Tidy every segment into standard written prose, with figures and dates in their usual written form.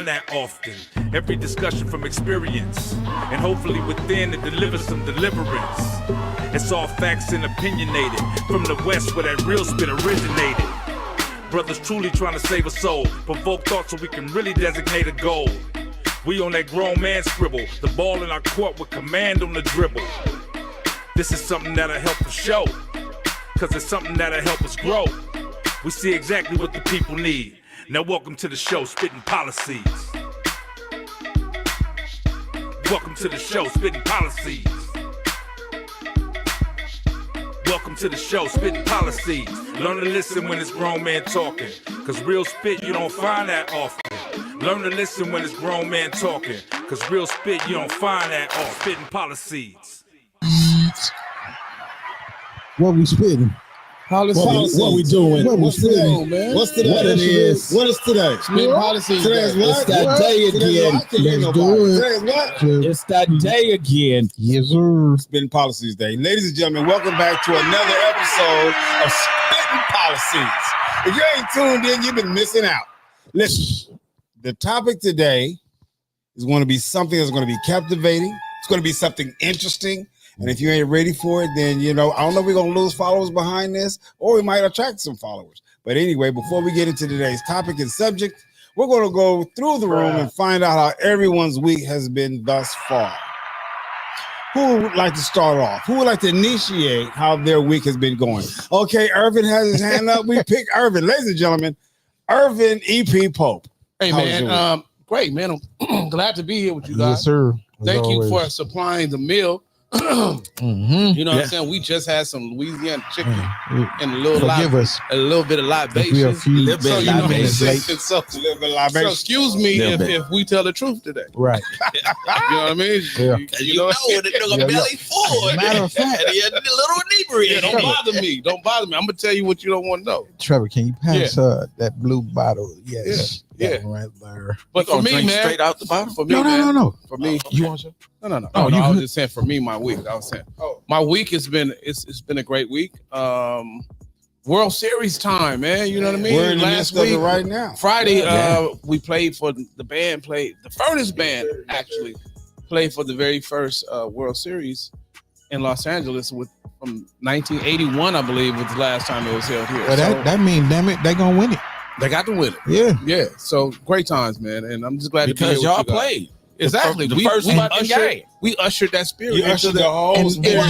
find that often. Every discussion from experience, and hopefully within it delivers some deliverance. It's all facts and opinionated, from the West where that real spit originated. Brothers truly trying to save a soul, provoke thoughts so we can really designate a goal. We on that grown man scribble, the ball in our court with command on the dribble. This is something that'll help the show, cause it's something that'll help us grow. We see exactly what the people need. Now welcome to the show, Spitt'n Pollaseedz. Welcome to the show, Spitt'n Pollaseedz. Welcome to the show, Spitt'n Pollaseedz. Learn to listen when it's grown man talking, cause real spit you don't find that often. Learn to listen when it's grown man talking, cause real spit you don't find that often. Spitt'n Pollaseedz. What we spitting? What we doing? What's today, man? What's today? What is today? Spitt'n Pollaseedz. Today's what? It's that day again. Let's do it. Today's what? It's that day again. Yes, sir. Spitt'n Pollaseedz Day. Ladies and gentlemen, welcome back to another episode of Spitt'n Pollaseedz. If you ain't tuned in, you've been missing out. Listen, the topic today is going to be something that's going to be captivating. It's going to be something interesting. And if you ain't ready for it, then, I don't know if we're going to lose followers behind this, or we might attract some followers. But anyway, before we get into today's topic and subject, we're going to go through the room and find out how everyone's week has been thus far. Who would like to start off? Who would like to initiate how their week has been going? Okay, Irvin has his hand up. We pick Irvin. Ladies and gentlemen, Irvin E.P. Pope. Hey, man. Great, man. I'm glad to be here with you guys. Yes, sir. Thank you for supplying the meal. You know what I'm saying? We just had some Louisiana chicken and a little bit of libation. So excuse me if we tell the truth today. Right. You know what I mean? Yeah. You know the belly full. Matter of fact, a little inebriated. Don't bother me. I'm gonna tell you what you don't want to know. Trevor, can you pass that blue bottle? Yes. Yeah. Right there. But for me, man, straight out the bottom. For me, no. For me, You want some? No. I was just saying for me, my week. I was saying, my week has been it's been a great week. World Series time, man. You know what I mean? We're in the midst of it right now. Friday, we played for the Furnace Band actually played for the very first World Series in Los Angeles from 1981, I believe, was the last time it was held here. Well, that means, damn it, they gonna win it. They got to win it. Yeah. So great times, man, and I'm just glad because to be here y'all with you guys. played. Exactly. The first game. We ushed that spirit. You ushered the whole spirit.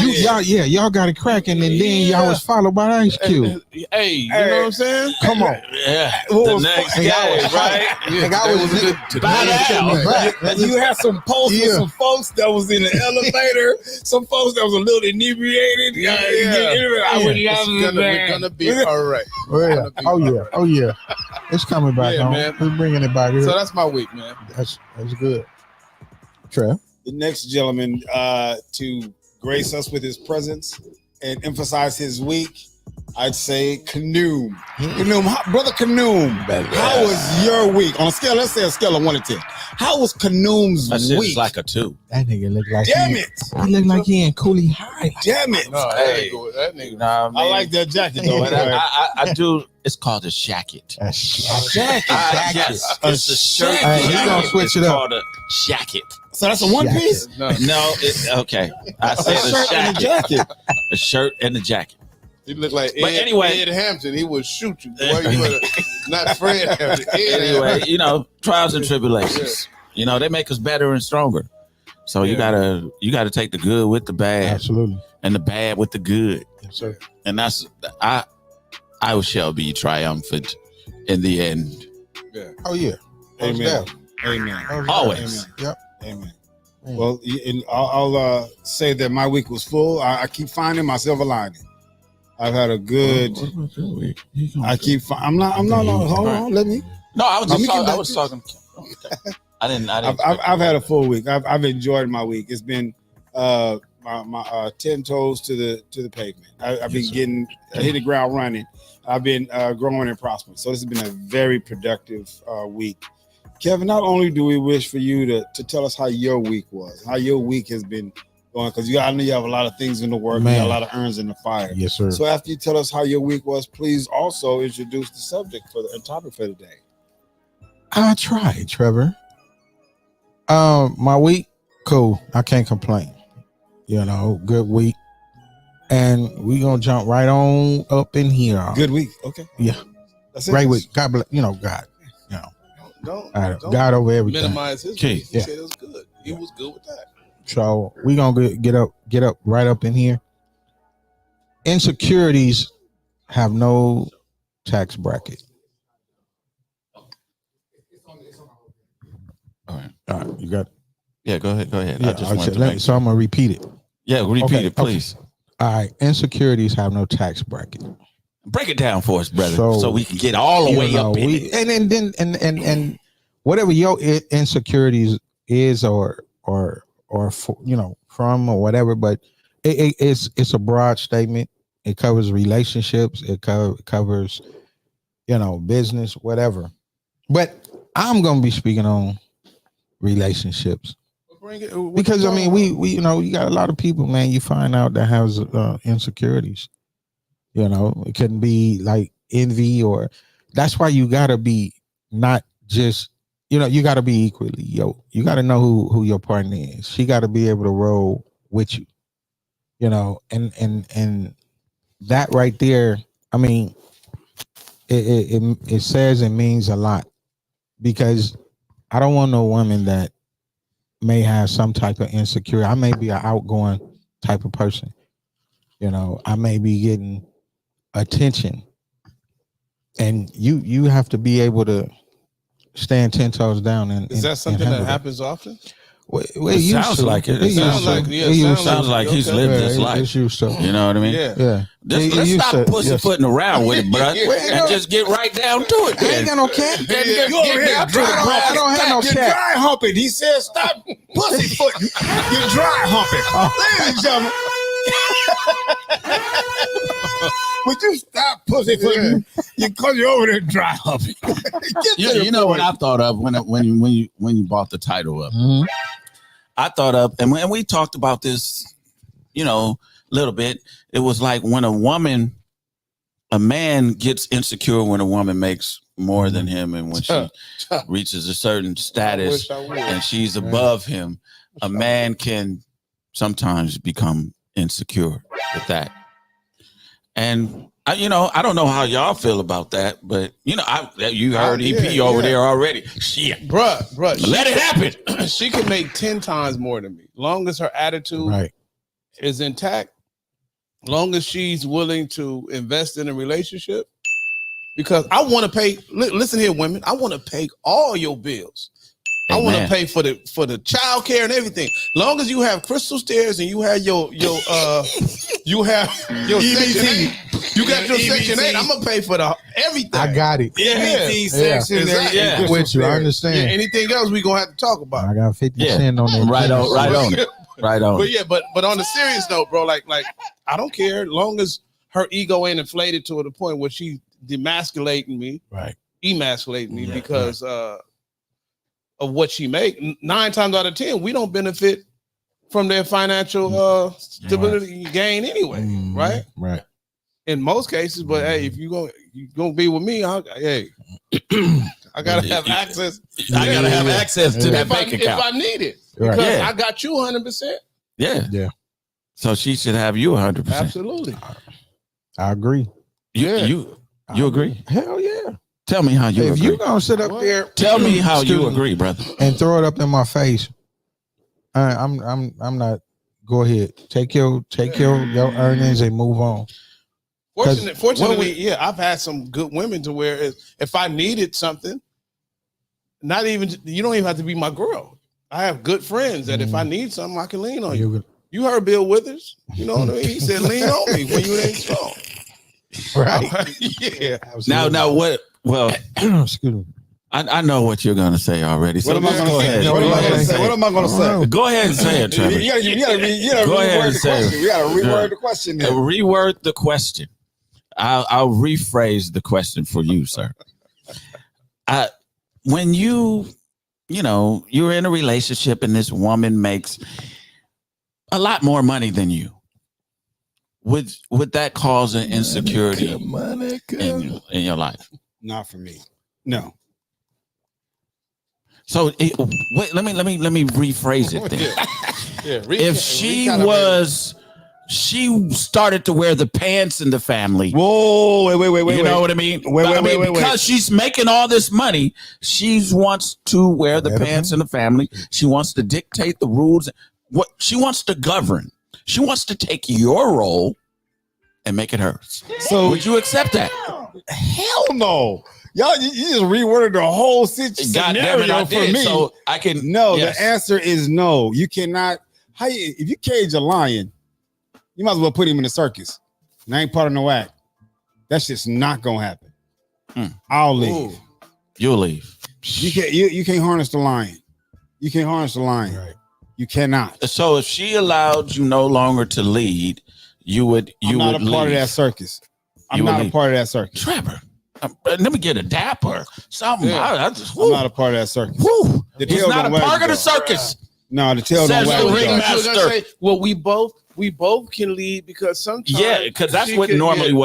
Y'all got it cracking, and then y'all was followed by Ice Cube. Hey, you know what I'm saying? Come on. Yeah. The next game, right? You had some posts with some folks that was in the elevator, some folks that was a little inebriated. We're gonna be all right. Oh yeah. It's coming back on. Man. We're bringing it back here. So that's my week, man. That's good. Trev. The next gentleman to grace us with his presence and emphasize his week, I'd say Kanoom. Brother Kanoom, how was your week? On a scale, let's say a scale of 1 to 10. How was Kanoom's week? It's like a 2. That nigga look like Damn it. He look like he in Cooley High. Damn it. No, that nigga. Nah, I like that jacket though. I do. It's called a jacket. A jacket. Yes, it's a shirt. Hey, you gonna switch it up? Called a jacket. So that's a one piece? No. It's okay. I said A shirt and a jacket. A shirt and a jacket. He looked like Ed Hampton. He would shoot you. Boy, not Fred Hampton. Anyway, trials and tribulations. They make us better and stronger. So you gotta take the good with the bad. Absolutely. And the bad with the good. Yes, sir. And that's I shall be triumphant in the end. Yeah. Oh yeah. Amen. Amen. Always. Amen. Yep. Amen. Well, I'll say that my week was full. I keep finding myself aligning. I've had a good. I keep. I'm not. Hold on. Let me. No, I was talking. I didn't. I've had a full week. I've enjoyed my week. It's been my 10 toes to the pavement. I've been hitting the ground running. I've been growing and prospering. So this has been a very productive week. Kevin, not only do we wish for you to tell us how your week was, how your week has been going, because I know you have a lot of things in the work, you got a lot of irons in the fire. Yes, sir. So after you tell us how your week was, please also introduce the subject for the topic for today. I tried, Trevor. My week, cool. I can't complain. Good week. And we gonna jump right on up in here. Good week. Okay. Yeah. That's it. Great week. God bless. God. Don't God over everything. minimize his week. He said it was good. He was good with that. So we gonna get up right up in here. Insecurities have no tax bracket. All right. You got it. Yeah, go ahead. Yeah, so I'm gonna repeat it. Yeah, repeat it, please. Okay. All right. Insecurities have no tax bracket. Break it down for us, brother, so we can get all the way up in it. And whatever your insecurities is or from or whatever, but it's a broad statement. It covers relationships. It covers business, whatever. But I'm gonna be speaking on relationships because we you got a lot of people, man. You find out that has insecurities. It couldn't be like envy or. That's why you gotta be not just. You got to be equally you got to know who your partner is. She got to be able to roll with you, and that right there. I mean, it says it means a lot because I don't want no woman that may have some type of insecurity. I may be an outgoing type of person. I may be getting attention, and you have to be able to stand 10 toes down. Is that something that happens often? Well, it sounds like it. It sounds like he's lived his life. You know what I mean? Yeah. Let's stop pussyfooting around with it, bro, and just get right down to it. I ain't got no cat. You over here I don't have no cat. You're dry humping. He said, "Stop pussyfooting." You're dry humping, ladies and gentlemen. Would you stop pussyfooting? Because you're over there dry humping. You know what I thought of when you brought the title up? Mm-hmm. I thought of, and when we talked about this, a little bit, it was like when a man gets insecure when a woman makes more than him, and when she reaches a certain status and she's above him, a man can sometimes become insecure with that. And I don't know how y'all feel about that, but you heard EP over there already. Shit, bruh, let it happen. She can make 10 times more than me, long as her attitude is intact, long as she's willing to invest in a relationship. Because I want to pay. Listen here, women, I want to pay all your bills. Amen. I want to pay for the child care and everything. Long as you have crystal stairs and you have your you have your Section 8. You got your Section 8. I'm gonna pay for everything. I got it. Section. Exactly. With you, I understand. Yeah, anything else we gonna have to talk about. I got 50% on that. Right on it. Right on. But on the serious note, bro, like I don't care. Long as her ego ain't inflated to the point where she's demasculating me, emasculating me because of what she make. 9 times out of 10, we don't benefit from their financial stability gain anyway, right? Right. In most cases, but hey, if you gonna be with me, I gotta have access. I gotta have access to that bank account if I need it, because I got you 100%. Yeah. So she should have you 100%. Absolutely. I agree. You agree? Hell yeah. Tell me how you agree. If you gonna sit up there, tell me how you agree, brother, and throw it up in my face. I'm not. Go ahead. Take your earnings and move on. Fortunately, I've had some good women to where if I needed something, you don't even have to be my girl. I have good friends that if I need something, I can lean on you. You heard Bill Withers, you know what I mean? He said, "Lean on me when you ain't strong." Right. Yeah. Now what? Well, excuse me. I know what you're gonna say already. So what am I gonna say? What am I gonna say? Go ahead and say it, Trevor. You gotta go ahead and say it. We gotta reword the question. Reword the question. I'll rephrase the question for you, sir. When you're in a relationship and this woman makes a lot more money than you, would that cause an insecurity in your life? Not for me. No. So wait, let me rephrase it then. If she started to wear the pants in the family. Whoa, wait. You know what I mean? Wait. Because she's making all this money, she wants to wear the pants in the family. She wants to dictate the rules. What she wants to govern. She wants to take your role and make it hers. So would you accept that? Hell no. Y'all, you just reworded the whole scenario for me. So I can. No, yes. The answer is no. You cannot. If you cage a lion, you might as well put him in the circus. And I ain't part of no act. That's just not gonna happen. I'll leave. You'll leave. You can't harness the lion. You can't harness the lion. Right. You cannot. So if she allowed you no longer to lead, you would. I'm not a part of that circus. I'm not a part of that circus. Trevor. Let me get a dap or something. Yeah. I'm not a part of that circus. He's not a part of the circus. No, the tail don't wag. Ringmaster. Well, we both can lead because sometimes. Because that's what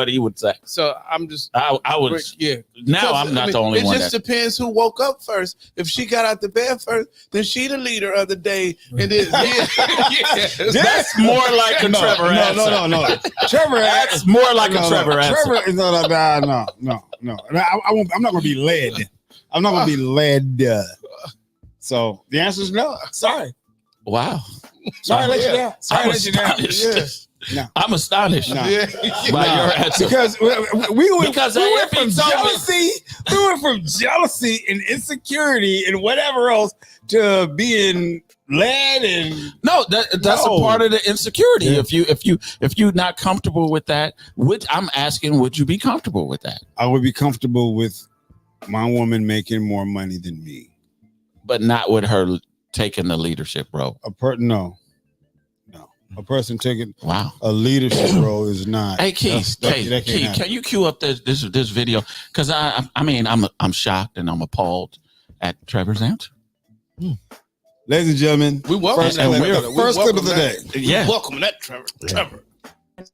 he would say. So I'm just. I would. Yeah. Now I'm not the only one. It just depends who woke up first. If she got out the bed first, then she the leader of the day. And then that's more like a Trevor answer. No. Trevor. That's more like a Trevor answer. Trevor is no. I'm not going to be led. I'm not going to be led. So the answer is no. Sorry. Wow. Sorry to let you down. I'm astonished. No. I'm astonished by your answer. Because we went from jealousy. We went from jealousy and insecurity and whatever else to being led and that's a part of the insecurity. Yeah. If you're not comfortable with that, I'm asking, would you be comfortable with that? I would be comfortable with my woman making more money than me. But not with her taking the leadership role. No. A person taking a leadership role is not. Hey, Keith, can you cue up this video? Because I'm shocked and I'm appalled at Trevor's answer. Ladies and gentlemen, we welcome first clip of the day. Yeah, welcome that, Trevor.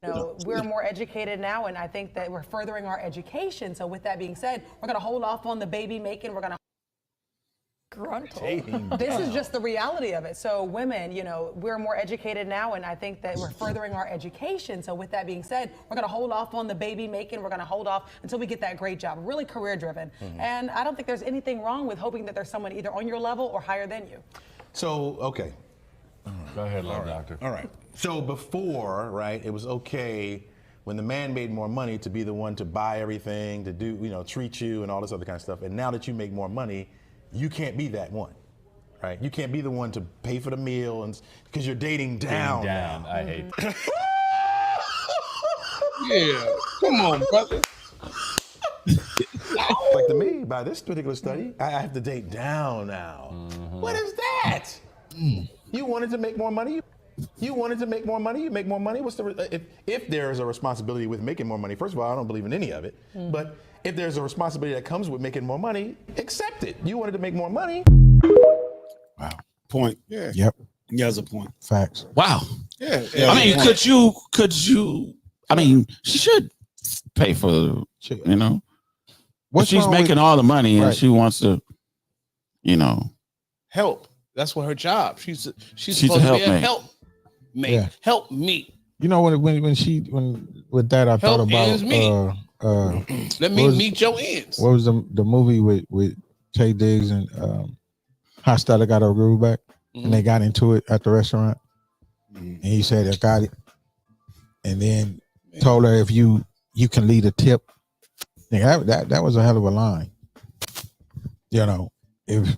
No, we're more educated now, and I think that we're furthering our education. So, with that being said, we're going to hold off on the baby making. We're going to. Gruntle. This is just the reality of it. So women, we're more educated now, and I think that we're furthering our education. So with that being said, we're going to hold off on the baby making. We're going to hold off until we get that great job, really career driven. And I don't think there's anything wrong with hoping that there's someone either on your level or higher than you. So, okay. Go ahead, doctor. All right. So before, right, it was okay when the man made more money to be the one to buy everything, to do, treat you and all this other kind of stuff. And now that you make more money, you can't be that one, right? You can't be the one to pay for the meal and because you're dating down. I hate that. Yeah, come on, brother. Like to me, by this particular study, I have to date down now. What is that? You wanted to make more money? You wanted to make more money? You make more money? What's if there is a responsibility with making more money? First of all, I don't believe in any of it, but if there's a responsibility that comes with making more money, accept it. You wanted to make more money. Wow. Point. Yeah. Yep. Yeah, that's a point. Facts. Wow. Yeah. I mean, could you? I mean, she should pay for. If she's making all the money and she wants to, help. That's what her job. She's supposed to be a help mate. Yeah. Help me. When with that I thought about let me meet your ends. What was the movie with Tay Diggs and Hot Stella got her groove back and they got into it at the restaurant and he said I got it and then told her if you can lead a tip. That was a hell of a line. If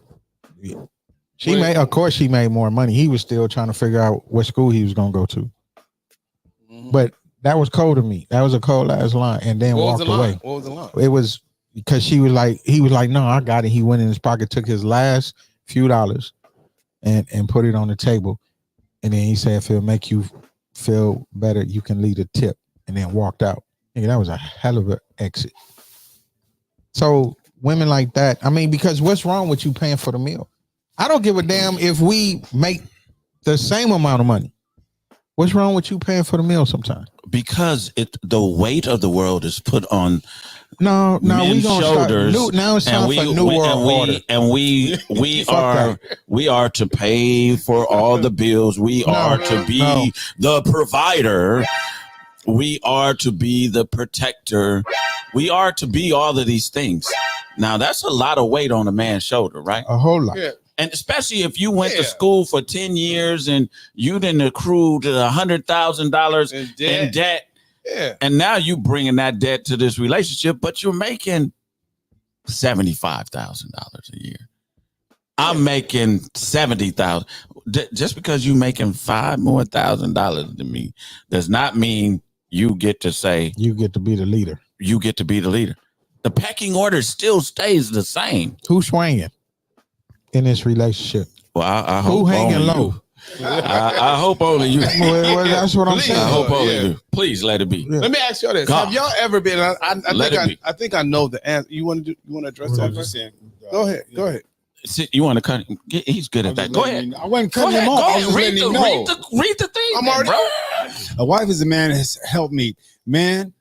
she made, of course she made more money. He was still trying to figure out what school he was gonna go to. But that was cold to me. That was a cold ass line, and then walked away. What was the line? It was because he was like, no, I got it. He went in his pocket, took his last few dollars, and put it on the table, and then he said, "If it'll make you feel better, you can leave a tip," and then walked out. That was a hell of an exit. So women like that, because what's wrong with you paying for the meal? I don't give a damn if we make the same amount of money. What's wrong with you paying for the meal sometimes? Because the weight of the world is put on No, we gonna shoulders. start. Now it's time for new world order. We are to pay for all the bills. We are to be the provider. We are to be the protector. We are to be all of these things. Now that's a lot of weight on a man's shoulder, right? A whole lot. Yeah. And especially if you went to school for 10 years and you didn't accrue to $100,000 in debt. Yeah. And now you bringing that debt to this relationship, but you're making $75,000 a year. I'm making $70,000. Just because you making $5,000 more than me does not mean you get to say you get to be the leader. You get to be the leader. The pecking order still stays the same. Who's swinging in this relationship? Well, I hope who hanging low. I hope only you. Well, that's what I'm saying. I hope only you. Please let it be. Yeah. Let me ask y'all this: have y'all ever been? I think I know the answer. You want to address that? Go ahead. Go ahead. You want to cut him? He's good at that. Go ahead. I wasn't cutting him off. I was letting him know. Read the thing. I'm already. A wife is a man that's helped me. Man,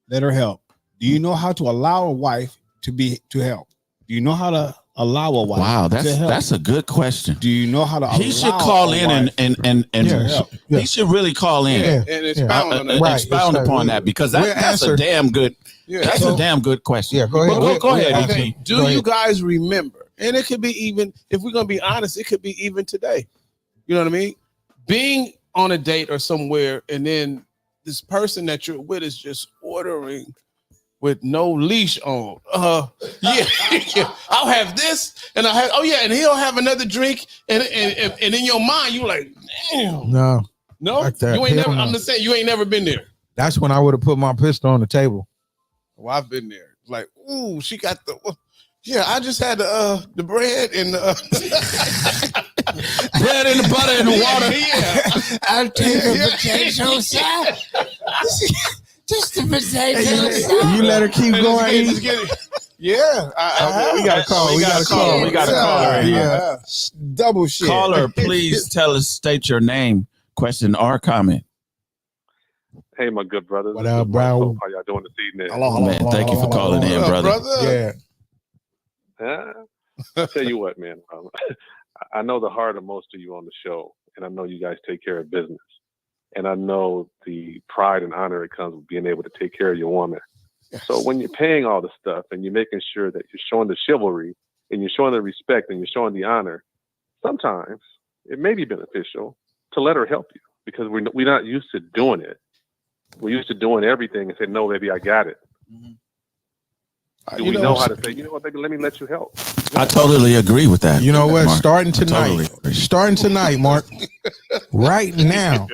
let her help. Do you know how to allow a wife to help? Do you know how to allow a wife? Wow, that's a good question. Do you know how to? He should call in and he should really call in and expound upon that because that's a damn good. Yeah. That's a damn good question. Yeah, go ahead. Go ahead. Okay. Do you guys remember? And it could be even, if we're gonna be honest, it could be even today. You know what I mean? Being on a date or somewhere, and then this person that you're with is just ordering with no leash on. I'll have this, and I have and he'll have another drink, and in your mind you're like, damn, no, like that. You ain't never. I'm just saying, you ain't never been there. That's when I would have put my pistol on the table. Well, I've been there. Like, ooh, she got the. Yeah, I just had the bread and bread and the butter and the water. Yeah, I'll take a potato salad. Just a potato salad. You let her keep going. Yeah, we got a call. We got a call. Yeah, double shit. Caller, please state your name, question, or comment. Hey, my good brothers. What up, bro? How y'all doing this evening? Hello, man. Thank you for calling in, brother. Yeah. Tell you what, man. I know the heart of most of you on the show, and I know you guys take care of business, and I know the pride and honor it comes with being able to take care of your woman. Yes. So when you're paying all the stuff and you're making sure that you're showing the chivalry and you're showing the respect and you're showing the honor, sometimes it may be beneficial to let her help you because we're not used to doing it. We're used to doing everything and say, no, baby, I got it. Mm-hmm. Do we know how to say, you know what, baby, let me let you help? I totally agree with that. You know what? Mark. Starting tonight, Mark. Right now.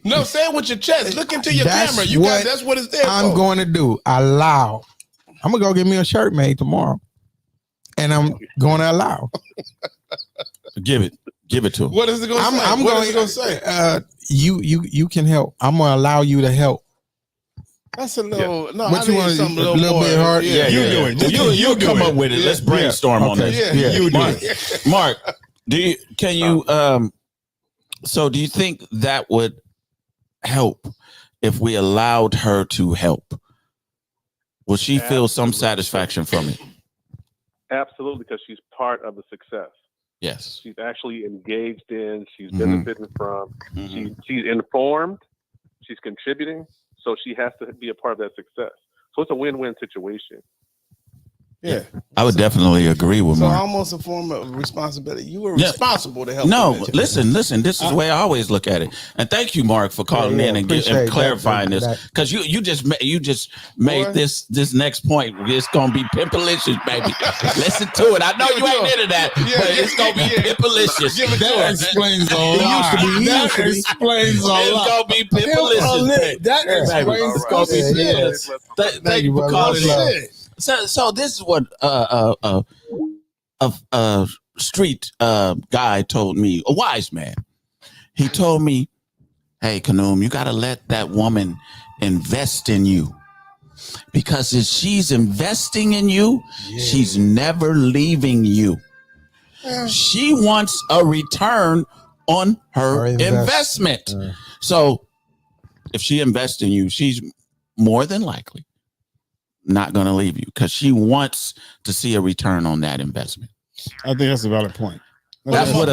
No, say it with your chest. Look into your camera. That's what it's there I'm going to do. I'm going to go get me a shirt made tomorrow. And I'm going to allow. Give it to him. What is it going to say? I'm going to say, you can help. I'm going to allow you to help. That's a little What you want? Something a little bit hard. Yeah, you do it. You come up with it. Let's brainstorm on this. Yeah, you do it. Mark, do you think that would help if we allowed her to help? Will she feel some satisfaction from it? Absolutely, because she's part of the success. Yes. She's actually engaged in, she's benefiting from, she's informed, she's contributing. So she has to be a part of that success. So it's a win-win situation. Yeah. I would definitely agree with Mark. So almost a form of responsibility. You were responsible to help. No, listen. This is the way I always look at it. And thank you, Mark, for calling in and clarifying this. Because you just made this next point. It's gonna be pimpalicious, baby. Listen to it. I know you ain't into that, but it's gonna be pimpalicious. That explains a lot. That explains a lot. It's gonna be pimpalicious. That explains it's gonna be pimpalicious. Thank you for calling in. So this is what a street guy told me, a wise man. He told me, hey, Kanoum, you got to let that woman invest in you. Because if she's investing in you, she's never leaving you. She wants a return on her investment. So if she invests in you, she's more than likely not going to leave you because she wants to see a return on that investment. I think that's a valid point. That's what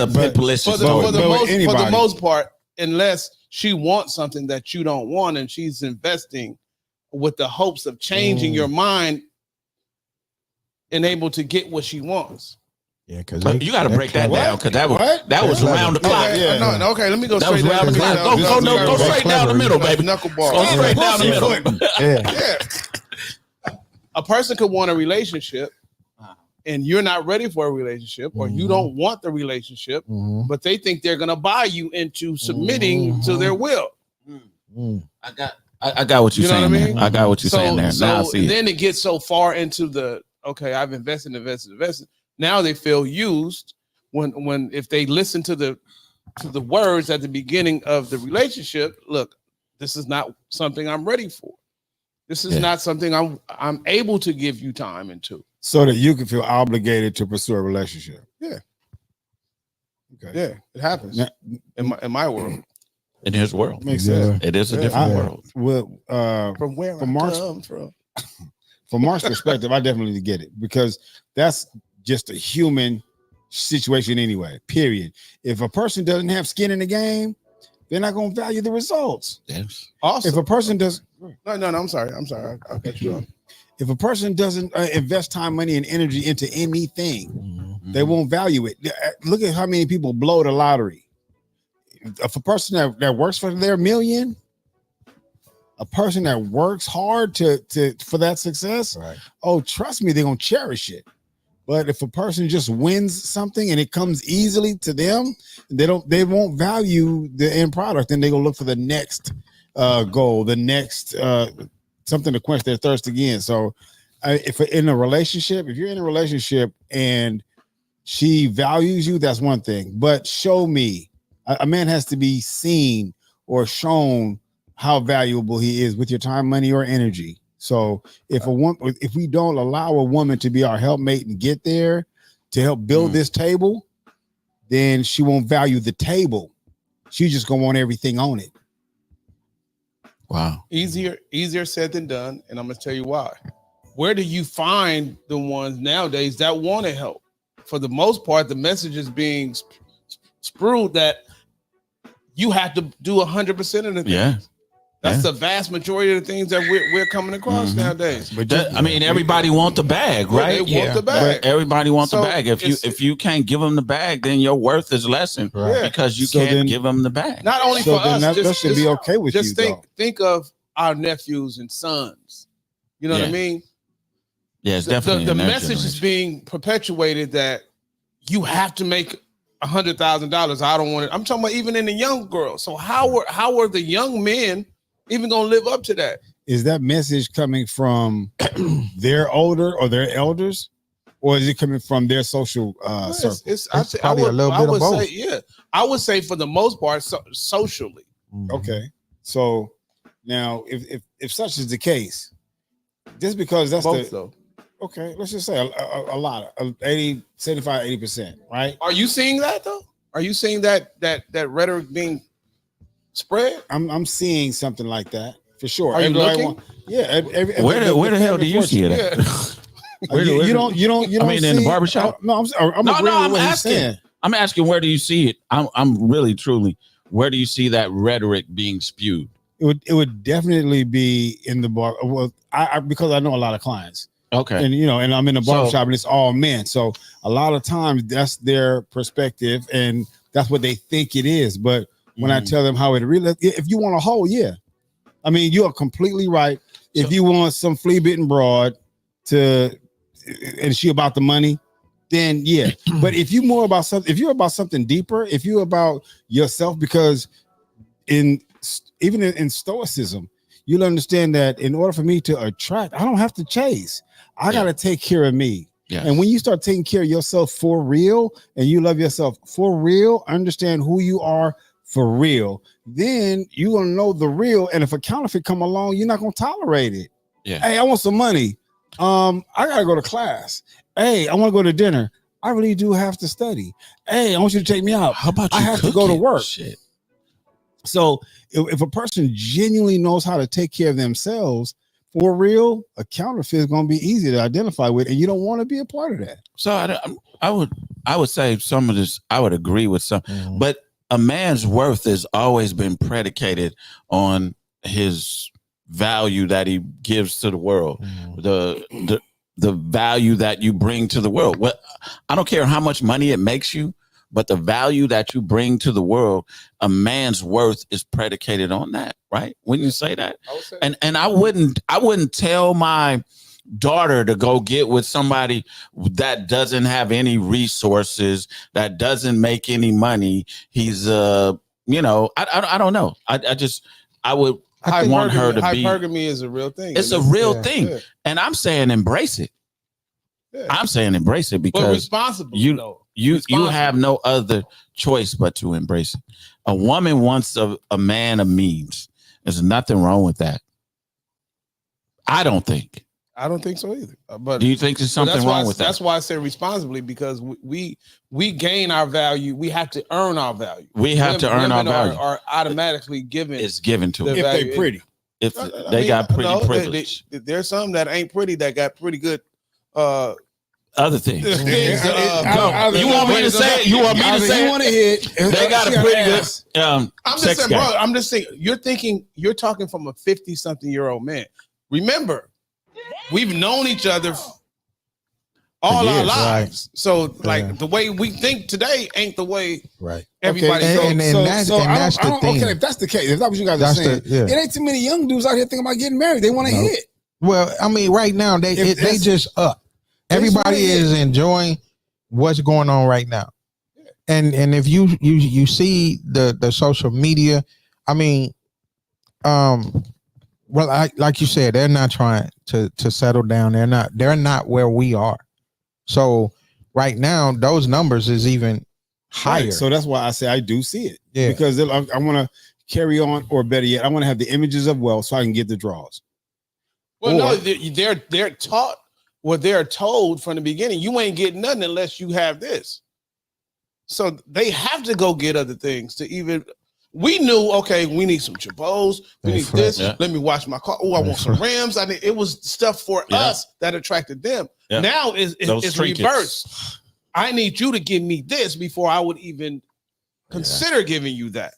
a pit police is for the most part, unless she wants something that you don't want and she's investing with the hopes of changing your mind and able to get what she wants. Yeah, because you got to break that down because that was round the clock. Okay, let me go straight down the middle. Go straight down the middle, baby. Knuckleball. Go straight down the middle. Yeah. A person could want a relationship and you're not ready for a relationship or you don't want the relationship, but they think they're going to buy you into submitting to their will. I got what you're saying. What I mean? I got what you're saying there. Now I see then it gets so far into the, okay, I've invested. Now they feel used when if they listen to the words at the beginning of the relationship. Look, this is not something I'm ready for. This is not something I'm able to give you time into. So that you can feel obligated to pursue a relationship. Yeah. Okay. Yeah, it happens Now, in my world. In his world, makes sense. It is a different world. Well, From where from Mark's, come from. From Mark's perspective, I definitely get it because that's just a human situation anyway, period. If a person doesn't have skin in the game, they're not going to value the results. Yes. Also, if a person does... No, I'm sorry. I'll cut you off. If a person doesn't invest time, money, and energy into anything, they won't value it. Look at how many people blow the lottery. If a person that works for their million, a person that works hard for that success, oh, trust me, they're gonna cherish it. But if a person just wins something and it comes easily to them, they won't value the end product, and they gonna look for the next goal, the next something to quench their thirst again. So, if you're in a relationship and she values you, that's one thing. But show me. A man has to be seen or shown how valuable he is with your time, money, or energy. So if we don't allow a woman to be our helpmate and get there to help build this table, then she won't value the table. She's just gonna want everything on it. Wow. Easier said than done, and I'm gonna tell you why. Where do you find the ones nowadays that want to help? For the most part, the message is being spewed that you have to do 100% of the things. Yeah. That's the vast majority of the things that we're coming across nowadays. But everybody want the bag, right? They want the bag. Everybody wants the bag. If you can't give them the bag, then your worth is lessened because you can't give them the bag. Not only for us, that should be okay with you. Just think of our nephews and sons. You know what I mean? Yeah, it's definitely the message is being perpetuated that you have to make $100,000. I don't want it. I'm talking about even in the young girls. So how are the young men even gonna live up to that? Is that message coming from their older or their elders, or is it coming from their social circle? It's probably a little bit of both. I would say for the most part, socially. Okay, so now if such is the case, just because that's both though. Okay, let's just say a lot of 80, 75, 80%, right? Are you seeing that though? Are you seeing that rhetoric being spread? I'm seeing something like that for sure. Are you looking? Where the hell do you see it at? You don't. I mean, in the barbershop? No, I'm asking. I'm asking, where do you see it? I'm really, truly, where do you see that rhetoric being spewed? It would definitely be in the bar. Well, because I know a lot of clients. Okay. And I'm in the barbershop and it's all men. So a lot of times that's their perspective and that's what they think it is. But when I tell them how it really, if you want a hoe, yeah. I mean, you are completely right. If you want some flea-bitten broad and she about the money, then yeah. But if you're about something deeper, if you're about yourself, because even in stoicism, you'll understand that in order for me to attract, I don't have to chase. I got to take care of me. Yes. And when you start taking care of yourself for real and you love yourself for real, understand who you are for real, then you're going to know the real. And if a counterfeit come along, you're not going to tolerate it. Yeah. Hey, I want some money. I got to go to class. Hey, I want to go to dinner. I really do have to study. Hey, I want you to take me out. How about I have to go to work. Shit. So if a person genuinely knows how to take care of themselves, for real, a counterfeit is going to be easy to identify with, and you don't want to be a part of that. So I would say some of this, I would agree with some, but a man's worth has always been predicated on his value that he gives to the world, the value that you bring to the world. What, I don't care how much money it makes you, but the value that you bring to the world, a man's worth is predicated on that, right? Wouldn't you say that? I would say and I wouldn't tell my daughter to go get with somebody that doesn't have any resources, that doesn't make any money. He's I don't know. I would want her to be. Hypergamy is a real thing. It's a real thing, and I'm saying embrace it. Yeah. I'm saying embrace it because responsible. You have no other choice but to embrace it. A woman wants a man of means. There's nothing wrong with that. I don't think so either. But do you think there's something wrong with that? That's why I say responsibly, because we gain our value. We have to earn our value. We have to earn our value. Are automatically given. It's given to them if they're pretty. If they got pretty privilege. There's some that ain't pretty that got pretty good. Other things. You want me to say it? You want me to say it? You want to hit? They got a pretty good. I'm just saying, bro. I'm just saying. You're talking from a 50-something-year-old man. Remember, we've known each other all our lives. Right. So, the way we think today ain't the way everybody. Okay. And that's the thing. Okay, if that's the case, if that's what you guys are saying, it ain't too many young dudes out here thinking about getting married. They want to hit. Well, I mean, right now they just up. Everybody is enjoying what's going on right now, and if you see the social media, I mean, well, like you said, they're not trying to settle down. They're not where we are. So right now, those numbers is even higher. Right. So that's why I say I do see it. Yeah, because I want to carry on, or better yet, I want to have the images of wealth so I can get the draws. Well, no, they're taught. What they're told from the beginning, you ain't getting nothing unless you have this. So they have to go get other things to even. We knew, okay, we need some Chabos, we need this. Yeah. Let me wash my car. Oh, I want some rims. I mean, it was stuff for us that attracted them. Yeah. Now it's reversed. I need you to give me this before I would even consider giving you that.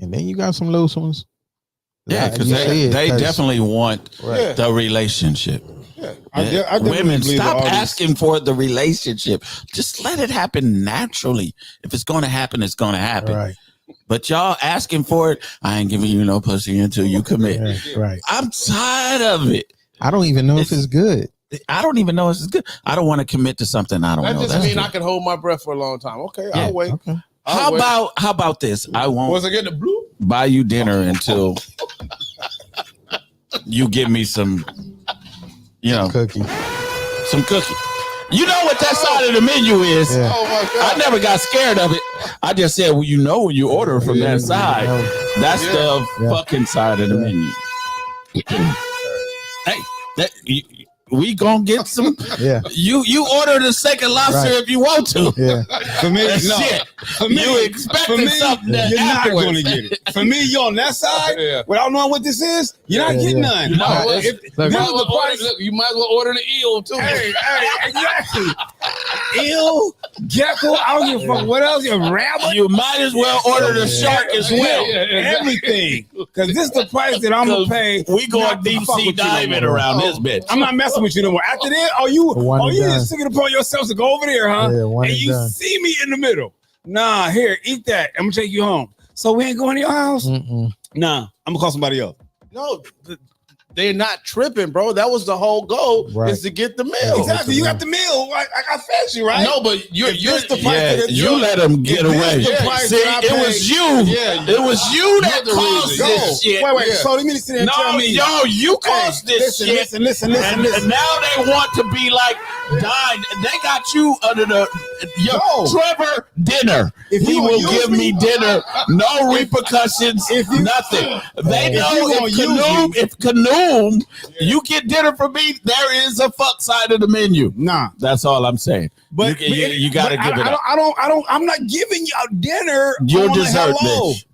And then you got some loose ones. Yeah, because they definitely want the relationship. Yeah. I women, stop asking for the relationship. Just let it happen naturally. If it's going to happen, it's going to happen. Right. But y'all asking for it, I ain't giving you no pussy until you commit. Right. I'm tired of it. I don't even know if it's good. I don't even know if it's good. I don't want to commit to something I don't know. That just means I can hold my breath for a long time. Okay, I'll wait. Okay. How about this? I won't. Was I getting the blue? Buy you dinner until you give me some. Some cookie. You know what that side of the menu is. Yeah. Oh my God. I never got scared of it. I just said, well, when you order from that side, that's the fucking side of the menu. Hey, we gonna get some. Yeah. You order the second lobster if you want to. Yeah. For me, you expecting something that you're not going to get it. For me, you on that side without knowing what this is, you're not getting none. You might as well order the eel too. Hey, exactly. Eel, gecko. I don't give a fuck. What else? You rabbit. You might as well order the shark as well. Everything, because this is the price that I'm gonna pay. We going deep sea diving around this bitch. I'm not messing with you no more. After that, you just sticking upon yourself to go over there, huh? Yeah, and you see me in the middle. Nah, here, eat that. I'm gonna take you home. So we ain't going to your house? Nah, I'm gonna call somebody else. No, they're not tripping, bro. That was the whole goal, is to get the meal. Exactly. You got the meal. I fed you, right? No, but you're you let them get away. See, it was you. Yeah, it was you that caused this shit. Wait. So let me sit there and tell me. No, you caused this shit. Listen. And now they want to be like, died. They got you under Trevor dinner. He will give me dinner. No repercussions. Nothing. They know if Canoe, you get dinner from me, there is a fuck side of the menu. Nah, that's all I'm saying. But you got to give it up. I'm not giving y'all dinner. You're dessert, bitch.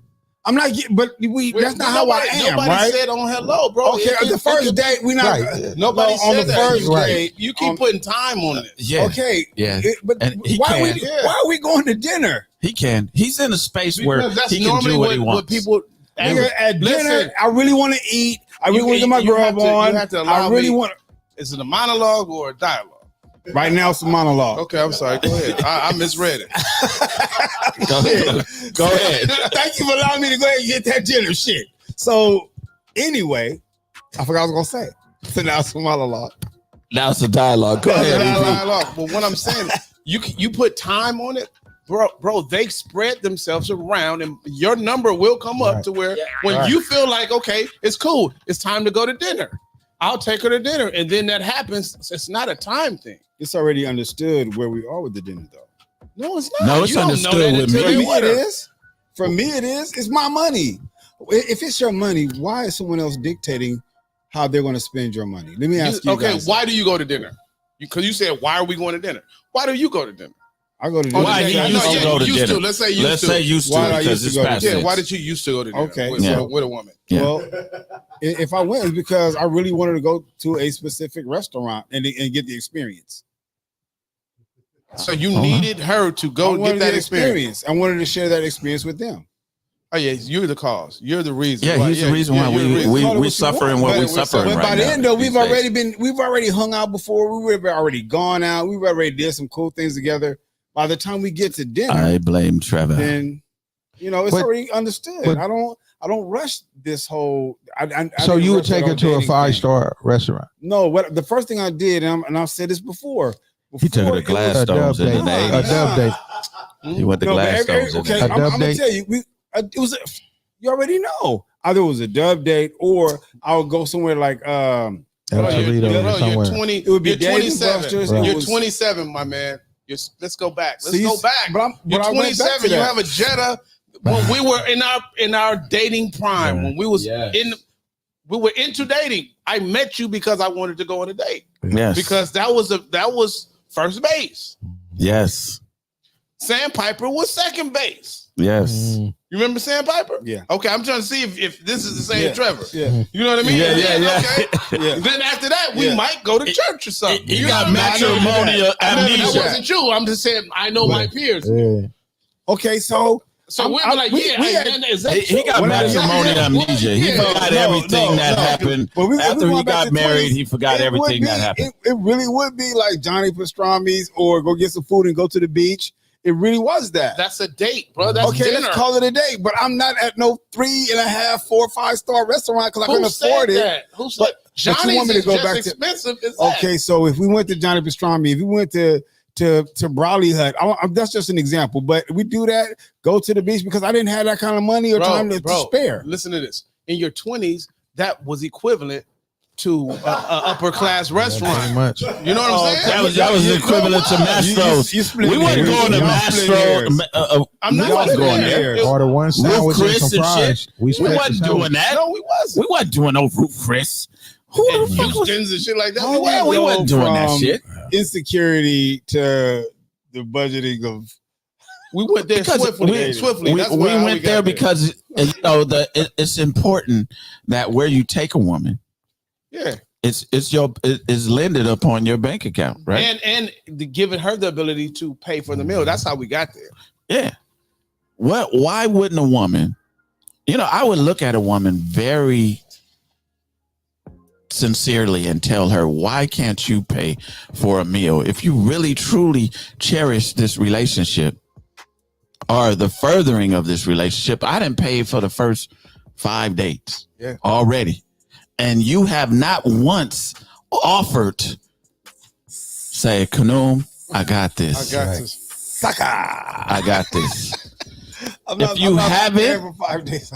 I'm not getting, but that's not how I am, nobody right? said on hello, bro. Okay, the first date, we not. Right. Nobody on said the that. first date. You keep putting time on it. Yeah. Okay. Yeah. But And he why can. are we going to dinner? He can. He's in a space where Because that's he can normally do what he wants. what people. Nigga, at Listen, dinner, I really want to eat. I really want to get my grub on. You have to allow I really me. want. Is it a monologue or a dialogue? Right now, it's a monologue. Okay, I'm sorry. Go ahead. I misread it. Go ahead. Go ahead. Thank you for allowing me to go ahead and get that dinner shit. So anyway, I forgot what I was gonna say. So now it's a monologue. Now it's a dialogue. Go ahead. Dialogue. But what I'm saying, you put time on it, bro. They spread themselves around, and your number will come up to where when you feel like, okay, it's cool, it's time to go to dinner. I'll take her to dinner, and then that happens. It's not a time thing. It's already understood where we are with the dinner, though. No, it's not. No, it's You don't know understood that with until me. For you me, it order. is. For me, it is. It's my money. If it's your money, why is someone else dictating how they're going to spend your money? Let me ask you. Okay, guys. why do you go to dinner? Because you said, why are we going to dinner? Why do you go to dinner? I go to dinner. Why he I know, used to yeah, go to used dinner. to. Let's say used Let's to. say used Why to I because used to it's go to past dinner. Yeah, tense. why did you used to go to dinner Okay, with a woman? Yeah. Well, if I went, it's because I really wanted to go to a specific restaurant and get the experience. So you needed her to I go wanted get that the experience. I wanted to share that experience with them. Oh yeah, you're the cause. You're the reason. Yeah, he's the reason why you're the reason. Call it what we you suffering want, what but we we're suffering But right by now. then, though, these we've already hung out before. We've already gone out. We've already did some cool things together. By the time we get to dinner, I blame Trevor. then it's But- already understood. but- I don't rush this whole. I So didn't you would rush that take whole her to a dating 5-star restaurant? thing. No, what the first thing I did, and I've said this before. He took her to Before, it was- A dub Gladstones in date. the A 80s. dub date. He went to No, but Gladstones in okay, the A I'm dub gonna date? tell you, it was. You already know. Either it was a dub date or I would go somewhere like El Bro, Torito you're or somewhere. 20. It would be You're Dave and 27. Buster's. Right. You're was- 27, my man. Let's go back. Let's See, go back. but You're I went back to 27. You that. have a Jetta. When we were in our dating prime, when we was we were into dating. I met you because I wanted to go on a date Yes. because that was first base. Yes. Sandpiper was second base. Yes. You remember Sandpiper? Yeah. Okay, I'm trying to see if this is the same Yeah. Trevor. Yeah. You know what I mean? Yeah, And yeah, then, yeah. Okay. Yeah. Then after that, we Yeah. might go to church or something. He You got know what I mean? matrimonial I know that amnesia. wasn't you. I'm just saying I know my peers. Yeah. Okay, so So we're like, we had- is that He got When I- matrimonial amnesia. He Yeah. forgot No, everything no, that no. happened. But we After he going back got to married, 20s, he forgot it would everything be- that happened. It really would be like Johnny Pastrami's or go get some food and go to the beach. It really was that. That's a date, bro. That's Okay, dinner. let's call it a day. But I'm not at no 3.5, 4, 5-star restaurant because I Who couldn't said afford it. that? Who said But you Johnny's want me to is go just back to- expensive as that. Okay, so if we went to Johnny Pastrami, if we went to Brawley Hut, that's just an example. But we do that, go to the beach because I didn't have that kind of money or time to spare. Listen to this. In your 20s, that was equivalent to an upper class restaurant. Pretty much. You know what I'm saying? That was equivalent to Mastro's. You split We wasn't hairs. going to Y'all split hairs. Mastro. I'm not we wasn't splitting going there. hairs. Order one sandwich and Chris some and fries. shit. We We split wasn't the doing that. No, we wasn't. We wasn't doing no Ruth Chris. Who And the fuck was Houston's and shit like that. How Well, we go wasn't doing that from shit. Insecurity to the budgeting of. We went there Because swiftly. we That's we why went there because it's important that where you take a woman, yeah, it's lended upon your bank account, right? and giving her the ability to pay for the meal. That's how we got there. Yeah. Why wouldn't a woman? I would look at a woman very sincerely and tell her, why can't you pay for a meal? If you really truly cherish this relationship or the furthering of this relationship, I didn't pay for the first 5 dates already. And you have not once offered, say, Kanum, I got this. I got this. Sucker. I got this. I'm If you I'm haven't- there for 5 days.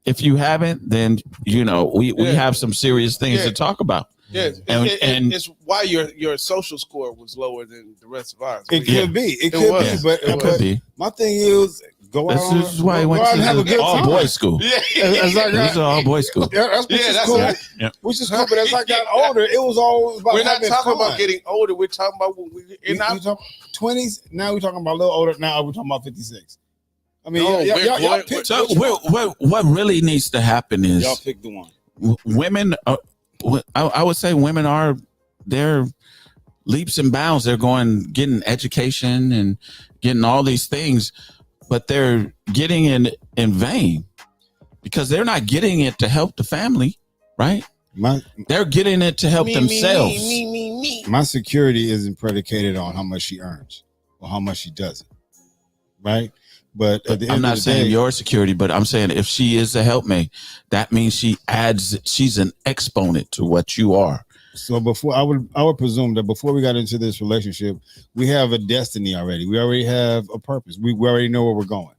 If you haven't, then we have some serious things Yeah. to talk about. Yeah, And- it's why your social score was lower than the rest of ours. It Yeah. could be. It It could was. be. But, It but could be. my thing is go out. This is why he go went out to and have a good all time. boys school. Yeah, As I This is got, all boys school. that's that's cool. right. Yeah. Which is cool. But as I got older, it was always about We're not having talking fun. about getting older. We're talking about when we're in our 20s. Now we're talking about a little older. Now we're talking about 56. I mean, No, y'all pick So which one. what really needs to happen is Y'all pick the one. women. I would say women are they're leaps and bounds. They're getting education and getting all these things, but they're getting it in vain because they're not getting it to help the family, right? They're getting it to help themselves. My security isn't predicated on how much she earns or how much she doesn't, right? But at the end I'm not of the saying day, your security, but I'm saying if she is a helpmate, that means she's an exponent to what you are. so before I would presume that before we got into this relationship, we have a destiny already. We already have a purpose. We already know where we're going.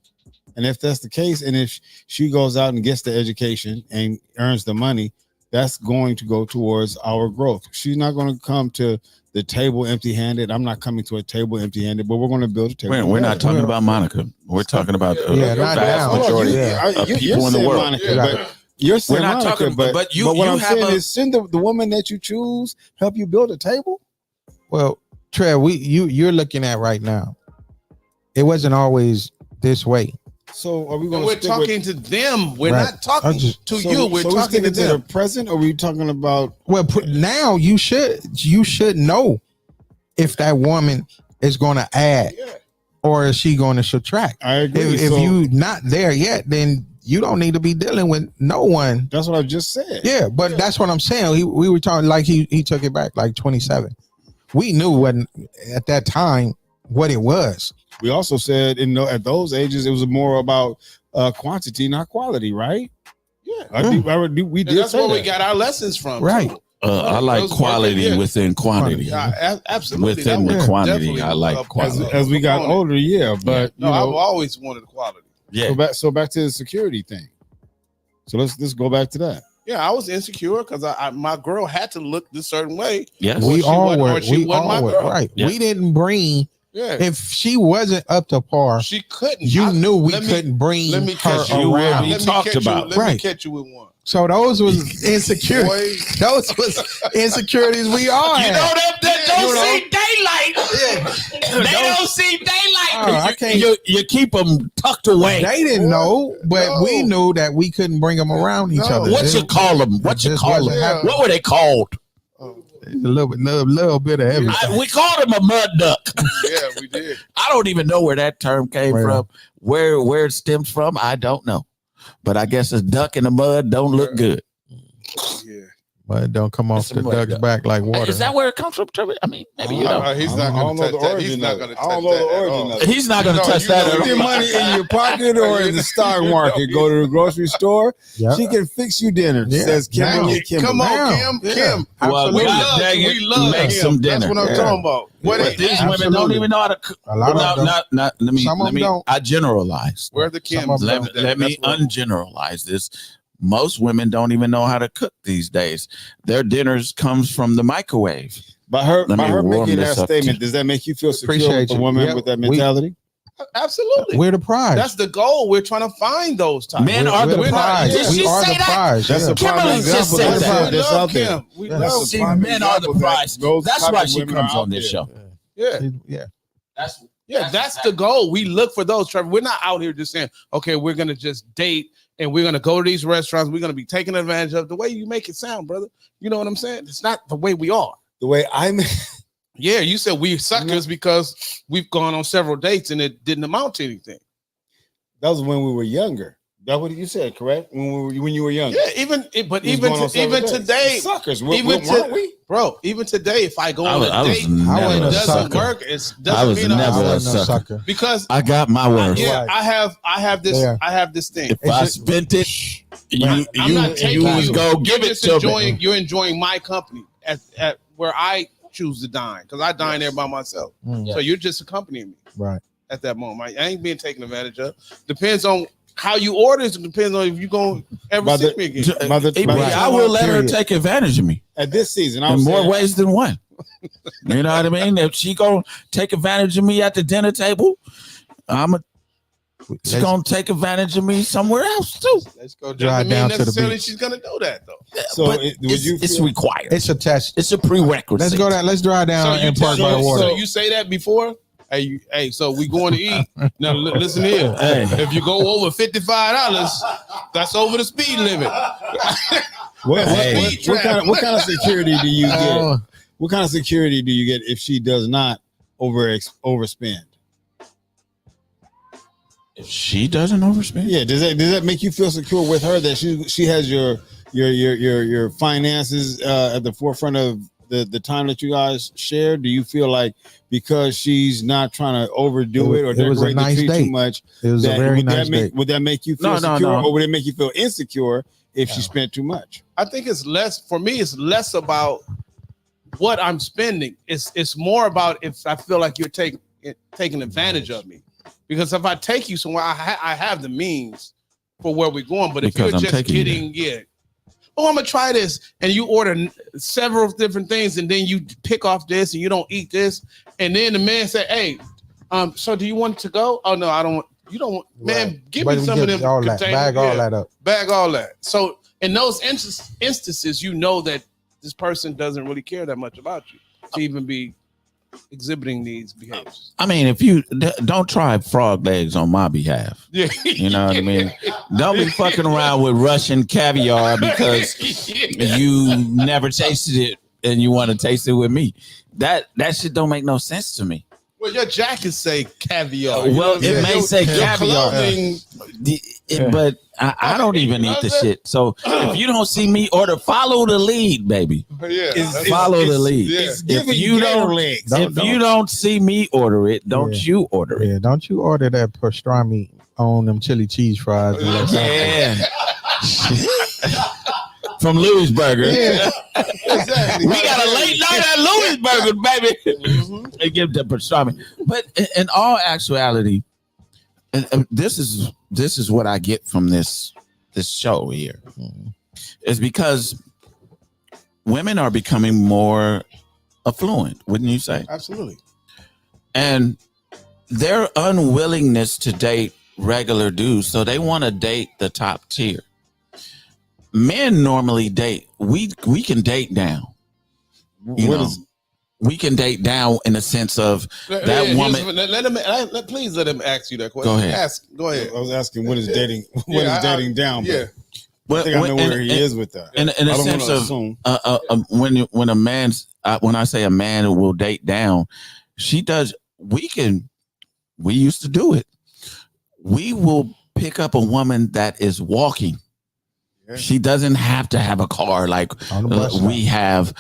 And if that's the case, and if she goes out and gets the education and earns the money, that's going to go towards our growth. She's not going to come to the table empty-handed. I'm not coming to a table empty-handed, but we're going to build a table. We're not talking about Monica. We're talking about the not vast now. majority of people in the world. Monica, but you're saying We're not Monica, talking- but you what I'm have saying is, send the woman that you choose help you build a table. Well, Trev, you're looking at right now. It wasn't always this way. So are we going? We're talking to them. We're Right. not talking to you. We're talking to sticking them. the present, or are we talking about? Well, now you should know if that woman is going to add or is she going to subtract. I agree. If you not there yet, then you don't need to be dealing with no one. That's what I just said. Yeah, but that's what I'm saying. We were talking like he took it back like 27. We knew when at that time what it was. We also said at those ages it was more about quantity, not quality, right? Yeah, we did. That's say where that. we got our lessons from, right? too. I like quality within quantity. Yeah, absolutely. Within the quantity, I like quality. As we got older, but no, I've always wanted quality. Yeah. So back to the security thing. So let's go back to that. Yeah, I was insecure because my girl had to look this certain way. Yes, We all were. She wasn't my girl. Right. Yeah. We didn't bring. Yeah, If she wasn't up to par, she couldn't. you knew we couldn't bring let me her catch you. around. We talked about. Let me Right. catch you with one. So those was insecurities. Those was insecurities we all had. that don't see daylight. They don't see daylight. I can't. You keep them tucked away. They didn't know, but we knew that we couldn't bring them around each other. What you call them? What you just call wasn't them? happening. What were they called? A little bit of everything. We called him a mud duck. Yeah, we did. I don't even know where that term came Right. from. Where it stems from, I don't know. But I guess a duck in the mud don't look good. Yeah. But don't come off It's a the mud duck's duck. back like water. Is that where it comes from, Trevor? I mean, maybe you know. He's not going to touch that. He's not going to touch that. at all. He's not going to touch that at Put your all. money in your pocket or in the stock market. Go to the grocery store. Yeah. She can fix you dinner. Yeah. Says Kim Now. and your Kim. Come on, Now. Kim. Yeah. Kim. Well, We God love dang you. it, We love make Kim. some That's dinner. what I'm Yeah. talking about. But these women don't even know how to cook. A lot of them don't. Let me. Some of them don't. I generalize. Where the Kim? Some of them Let me ungeneralize this. Most women don't even know how to cook these days. Their dinners comes from the microwave. By her Let me warm making this that up. statement, does that make you feel secure Appreciate with a you. woman Yeah, with that we- mentality? Absolutely. We're the prize. That's the goal. We're trying to find those types. Men We're are the the prize. Did We she are say the that? prize. That's Yeah. a prime Kimberly just example. said That's that. out- that's out there. Kim. We That's love a See, prime men are the example that prize. those That's type why of she women comes are on out this there. show. Yeah. Yeah. That's the goal. We look for those, Trevor. We're not out here just saying, okay, we're going to just date and we're going to go to these restaurants. We're going to be taken advantage of. The way you make it sound, brother. You know what I'm saying? It's not the way we are. The way I'm Yeah, you said we're suckers because we've gone on several dates and it didn't amount to anything. that was when we were younger. That's what you said, correct? When you were younger. Yeah, even today, suckers. Weren't we? Bro, even today, if I go on a date and I wasn't it a doesn't sucker. work, it I doesn't was mean never I a wasn't a sucker. sucker. because I got my worth. yeah, I have this Yeah. I have this thing. If I spent it, I'm not taking was you. go give You're it just to enjoying. me. You're enjoying my company at where I choose to dine because I dine there by myself. Mm. So you're just accompanying me Right. at that moment. I ain't being taken advantage of. Depends on how you order. It depends on if you gonna ever By see the- me again. I will let her take advantage of me At this season, I in was more saying, ways than one. You know what I mean? If she gonna take advantage of me at the dinner table, she's gonna take advantage of me somewhere else too. Let's go drive down to the necessarily beach. she's gonna know that though. So But would it's, you it's feel- required. It's a test. It's a prerequisite. Let's go down. Let's drive down and park by the water. So you say that before? hey, so we going to eat. Now listen here. Hey. If you go over $55, that's over the speed limit. What kind of security do you get? What kind of security do you get if she does not overspend? If she doesn't overspend, yeah. Does that make you feel secure with her that she has your finances at the forefront of the time that you guys share? Do you feel like because she's not trying to overdo it or decorate the tree too much, it was a very nice date. Would that make you feel secure, or would it make you feel insecure if she spent too much? I think it's less for me. It's less about what I'm spending. It's more about if I feel like you're taking advantage of me. Because if I take you somewhere, I have the means for where we're going. But if you're just kidding, I'm gonna try this, and you order several different things, and then you pick off this, and you don't eat this, and then the man say, "Hey, so do you want to go? Oh no, I don't. You don't want, man. Give me some of them containers. Bag all that up. Bag all that." So in those instances, you know that this person doesn't really care that much about you to even be exhibiting these behaviors. I mean, if you don't try frog legs on my behalf, you know what I mean? Don't be fucking around with Russian caviar because you never tasted it and you want to taste it with me. That shit don't make no sense to me. Well, your jacket say caviar. Well, it may say caviar, but I don't even eat the shit. So if you don't see me order, follow the lead, baby. Follow the lead. If you don't see me order it, don't you order it? Yeah, don't you order that pastrami on them chili cheese fries? Yeah. From Louis Burger. Yeah. Exactly. We got a late night at Louis Burger, baby. They give the pastrami. But in all actuality, this is what I get from this show here. It's because women are becoming more affluent, wouldn't you say? Absolutely. And their unwillingness to date regular dudes, so they want to date the top tier. Men normally date. We can date down. We can date down in the sense of that woman. Please let him ask you that question. Go ahead. Go ahead. I was asking what is dating. What is dating down? Yeah. I think I know where he is with that. In a sense of when a man's when I say a man will date down, she does. We used to do it. We will pick up a woman that is walking. She doesn't have to have a car like we have.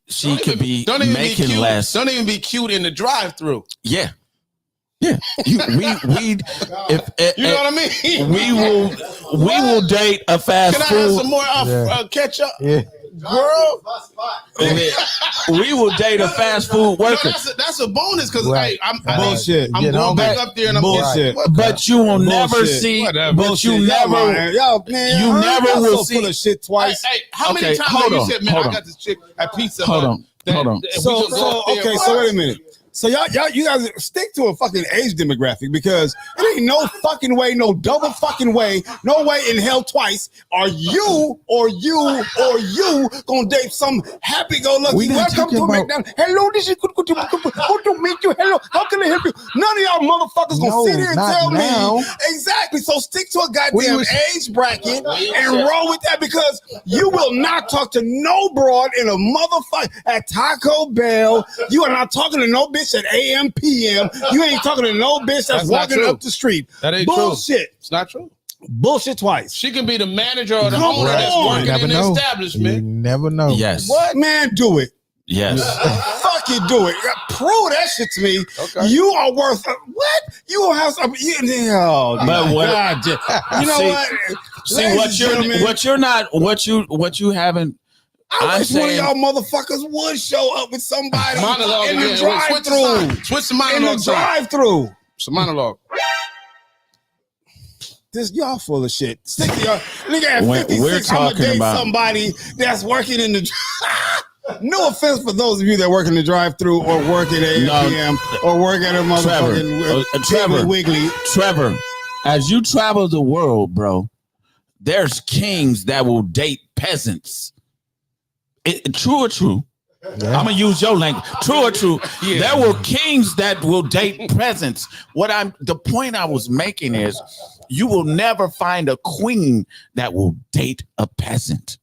She could be making less. Don't even be cute in the drive-through. Yeah. We you know what I mean? We will date a fast food. Can I have some more ketchup? Yeah. Girl, we will date a fast food worker. No, that's a bonus because I'm bullshit. I'm going back up there and I'm bullshit. But you will never see. But you never. Yo, man, you never will see. Full of shit twice. Hey, how many times have you said, "Man, I got this chick at Pizza Hut"? Hold on. So wait a minute. So you guys stick to a fucking age demographic because it ain't no fucking way, no double fucking way, no way in hell twice are you gonna date some happy-go-lucky welcome to McDonald's. Hello, this is good to meet you. Hello, how can I help you? None of y'all motherfuckers gonna sit here and tell me exactly. So stick to a goddamn age bracket and roll with that because you will not talk to no broad in a motherfucker at Taco Bell. You are not talking to no bitch at AM, PM. You ain't talking to no bitch that's walking up the street. That ain't bullshit. True. It's not true. Bullshit twice. She can be the manager or the owner that's working in the establishment. You never know. Yes. What? Man, do it. Yes. Fuck you, do it. Prove that shit to me. Okay. You are worth what? You don't have some. But what? You know what? See what you haven't. I wish one of y'all motherfuckers would show up with somebody in the drive-through. Switch the monologue. In the drive-through. It's a monologue. This y'all full of shit. Stick to y'all. Nigga at 56, I'm gonna date somebody that's working in the. No offense for those of you that work in the drive-through or work at APM or work at a motherfucking Trevor Wiggly. Trevor, as you travel the world, bro, there's kings that will date peasants. True or true? Yeah. I'm gonna use your language. True or true? There were kings that will date peasants. The point I was making is, you will never find a queen that will date a peasant.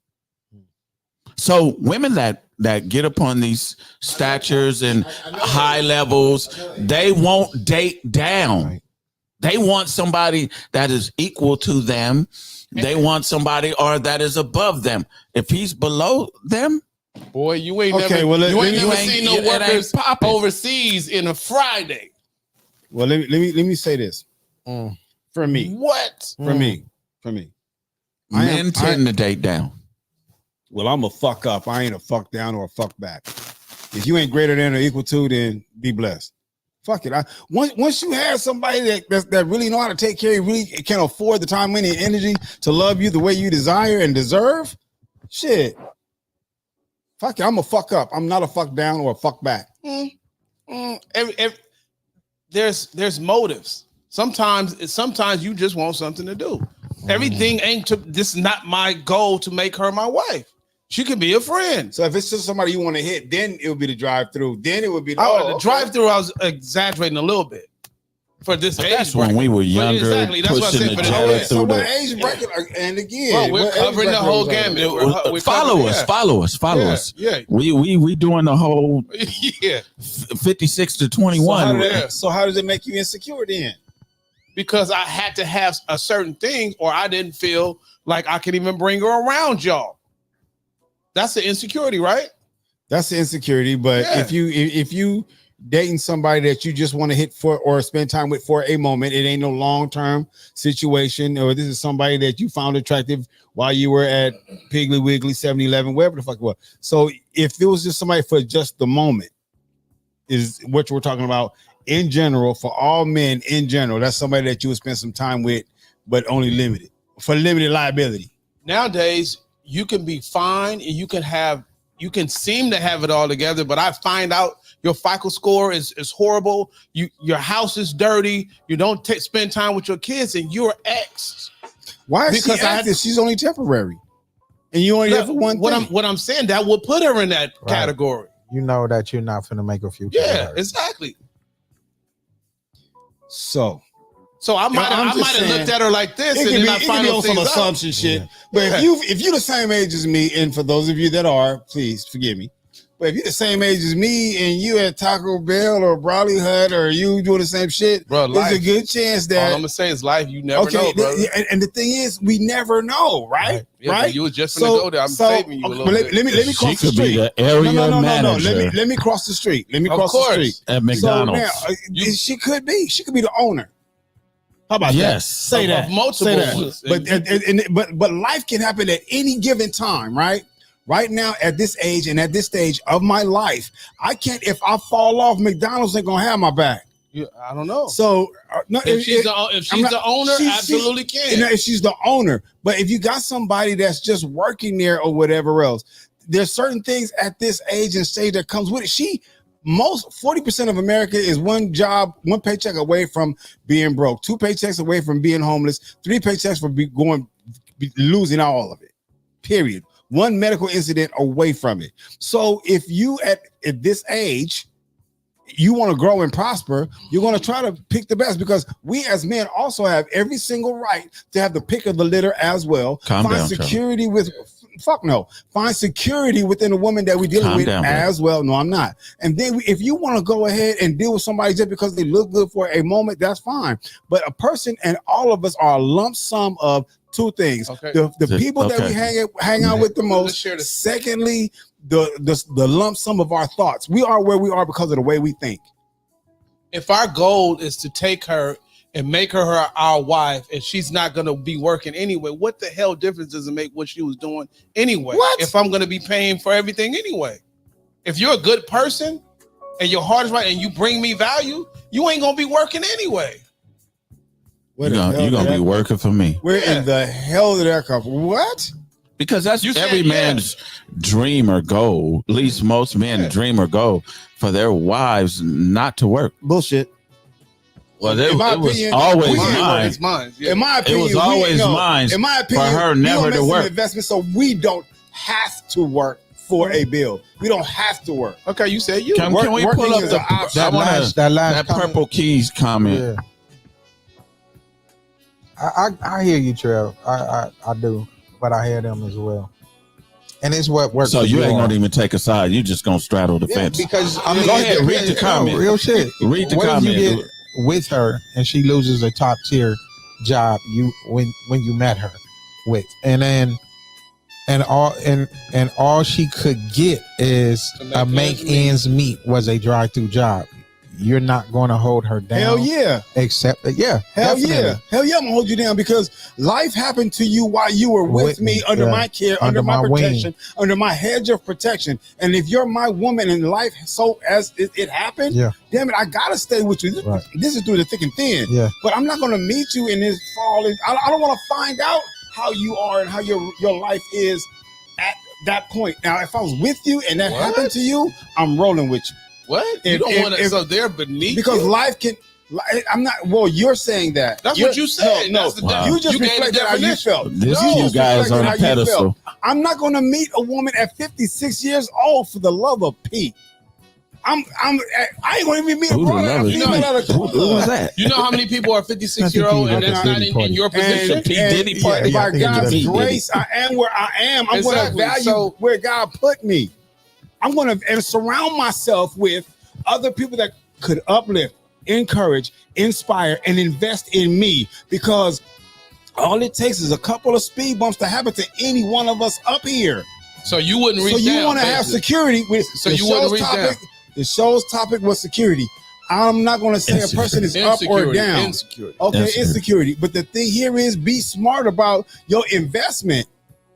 So women that get upon these statures and high levels, they won't date down. They want somebody that is equal to them. They want somebody or that is above them. If he's below them, boy, you ain't never seen no workers overseas in a Friday. Well, let me say this. For me. What? For me. Men tend to date down. Well, I'm a fuck up. I ain't a fuck down or a fuck back. If you ain't greater than or equal to, then be blessed. Fuck it. Once you have somebody that really know how to take care of you, really can afford the time, money, and energy to love you the way you desire and deserve, shit. Fuck it. I'm a fuck up. I'm not a fuck down or a fuck back. There's motives. Sometimes you just want something to do. Everything this is not my goal to make her my wife. She could be a friend. So if it's just somebody you want to hit, then it would be the drive-through. Then it would be the drive-through. I was exaggerating a little bit for this age. That's when we were younger. Exactly. That's what I said. So what age bracket? And again, we're covering the whole gamut. Follow us. Yeah. We doing the whole 56 to 21. So how does it make you insecure then? Because I had to have a certain thing, or I didn't feel like I could even bring her around y'all. That's the insecurity, right? That's the insecurity. But if you dating somebody that you just want to hit for or spend time with for a moment, it ain't no long-term situation, or this is somebody that you found attractive while you were at Piggly Wiggly, 7-Eleven, wherever the fuck it was. So if it was just somebody for just the moment, is what we're talking about in general, for all men in general, that's somebody that you would spend some time with, but only limited, for limited liability. Nowadays, you can be fine and you can seem to have it all together, but I find out your FICO score is horrible. Your house is dirty. You don't spend time with your kids, and you're ex. Why? Because she's only temporary, and you only have for one thing. What I'm saying, that will put her in that category. You know that you're not going to make a future. Yeah, exactly. So I might have looked at her like this, and then I find out some assumption shit. But if you're the same age as me, and for those of you that are, please forgive me. But if you're the same age as me, and you at Taco Bell or Brawley Hut, or you doing the same shit, bro, there's a good chance that all I'm gonna say is life. You never know, bro. And the thing is, we never know, right? Yeah, right? You was just gonna go there. I'm saving you a little bit. Let me cross the street. Be the area manager. Let me cross the street. Let me cross the street at McDonald's. So now, she could be the owner. How about that? Say that. But life can happen at any given time, right? Right now, at this age and at this stage of my life, I can't. If I fall off, McDonald's ain't gonna have my back. I don't know. So if she's the owner, absolutely can. If she's the owner, but if you got somebody that's just working there or whatever else, there's certain things at this age and stage that comes with it. 40% of America is one job, one paycheck away from being broke, 2 paychecks away from being homeless, 3 paychecks from losing all of it. Period. 1 medical incident away from it. So if you at this age, you want to grow and prosper, you're going to try to pick the best, because we as men also have every single right to have the pick of the litter as well. Find security within the woman that we're dealing with as well. No, I'm not. And then if you want to go ahead and deal with somebody just because they look good for a moment, that's fine. But a person and all of us are a lump sum of 2 things. Okay. The people that we hang out with the most. Secondly, the lump sum of our thoughts. We are where we are because of the way we think. If our goal is to take her and make her our wife, and she's not going to be working anyway, what the hell difference does it make what she was doing anyway? What? If I'm going to be paying for everything anyway? If you're a good person and your heart is right and you bring me value, you ain't going to be working anyway. You're gonna be working for me. Where in the hell did that come from? What? Because that's every man's dream or goal. At least most men's dream or goal for their wives not to work. Bullshit. Well, it was always mine. In my opinion, it was always mine. In my opinion, for her never to work. Investment, so we don't have to work for a bill. We don't have to work. Okay, you said you. Can we pull up that Purple Keys comment? Yeah. I hear you, Trev. I do, but I hear them as well. And it's what works. So you ain't gonna even take a side. You just gonna straddle the fence. Because I mean, go ahead, read the comment. Real shit. Read the what comment. If you get with her and she loses a top tier job when you met her with, and all she could get is a make ends meet was a drive-through job. You're not going to hold her down. Hell yeah. Except that, yeah. Hell definitely. yeah. Hell yeah, I'm going to hold you down because life happened to you while you were with me, under my care, under my protection, under my hedge of protection. And if you're my woman in life, so as it happened, damn it, I got to stay with you. This is through the thick and thin. Yeah. But I'm not going to meet you in this fall. I don't want to find out how you are and how your life is at that point. Now, if I was with you and that happened to you, I'm rolling with you. What? You don't want to, so they're beneath because you? life can. I'm not. Well, you're saying that. That's what you said. No, you just reflected how you felt. This you guys on a pedestal. I'm not going to meet a woman at 56 years old for the love of Pete. I ain't going to even meet a brother. Who was that? You know how many people are 56-year-old and that's not in your position? P. Diddy party. By God's grace, I am where I am. I'm going to value where God put me. I'm going to surround myself with other people that could uplift, encourage, inspire, and invest in me because all it takes is a couple of speed bumps to happen to any one of us up here. So you wouldn't reach down. So you want to have security with the show's topic was security. I'm not going to say a person is up or down. Insecurity. But the thing here is be smart about your investment.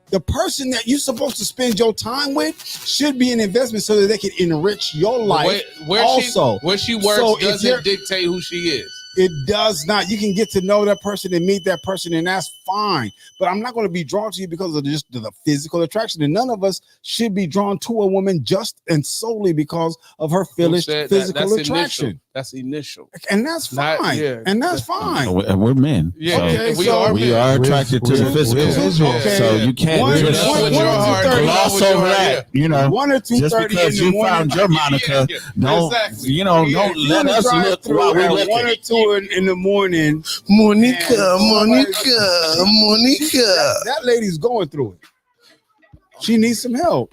The person that you're supposed to spend your time with should be an investment so that they can enrich your life. Where she works doesn't dictate who she is. It does not. You can get to know that person and meet that person, and that's fine. But I'm not going to be drawn to you because of just the physical attraction. And none of us should be drawn to a woman just and solely because of her physical attraction. That's initial. And that's fine. And that's fine. And we're men. Yeah. So Okay, we are attracted to the physical. Okay. So you can't just gloss over that. You know, 1 or 2:30 just because you found your Monica, don't let us look while we look. 1 or 2 in the morning. Monica. That lady's going through it. She needs some help.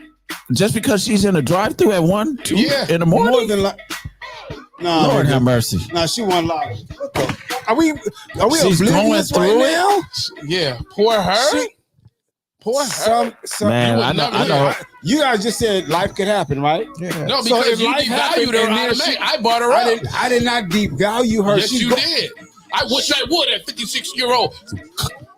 Just because she's in a drive-through at 1, 2 in the morning. More than no, Lord have mercy. No, she won live. Are we She's going through right now? Yeah, poor her. Poor her. Man, I know. You guys just said life could happen, right? Yeah. No, because you devalued her. I bought her up. I did not devalue her. Yes, you did. I wish I would at 56-year-old.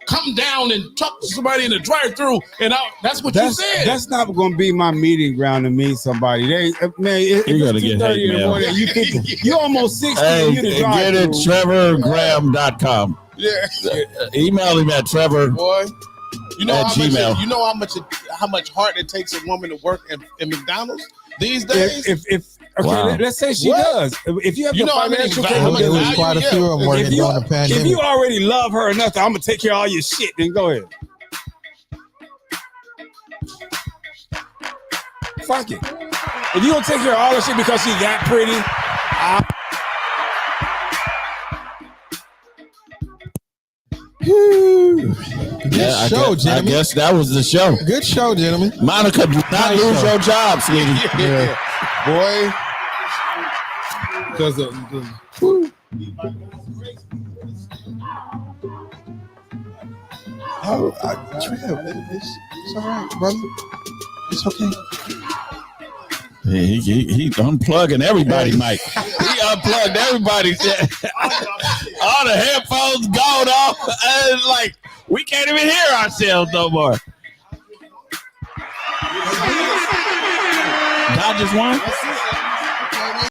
Come down and talk to somebody in the drive-through, and that's what you said. That's not going to be my meeting ground to meet somebody. You're going to get hate mail. You almost 60. Hey, get it, TrevorGraham.com. Yeah. Email him at Trevor. Boy, you know at Gmail. You know how much heart it takes a woman to work in McDonald's these days. Let's say she does. If you have the financial capability, quite a few of them working during the pandemic. If you already love her enough, I'm gonna take care of all your shit. Then go ahead. Fuck it. If you don't take care of all the shit because she that pretty, Good show, gentlemen. I guess that was the show. Good show, gentlemen. Monica, do not lose your job, sweetie. Yeah. Boy. Because it's all right, brother. It's okay. He unplugging everybody, Mike. He unplugged everybody. All the headphones gone off. And like we can't even hear ourselves no more. Dodgers won.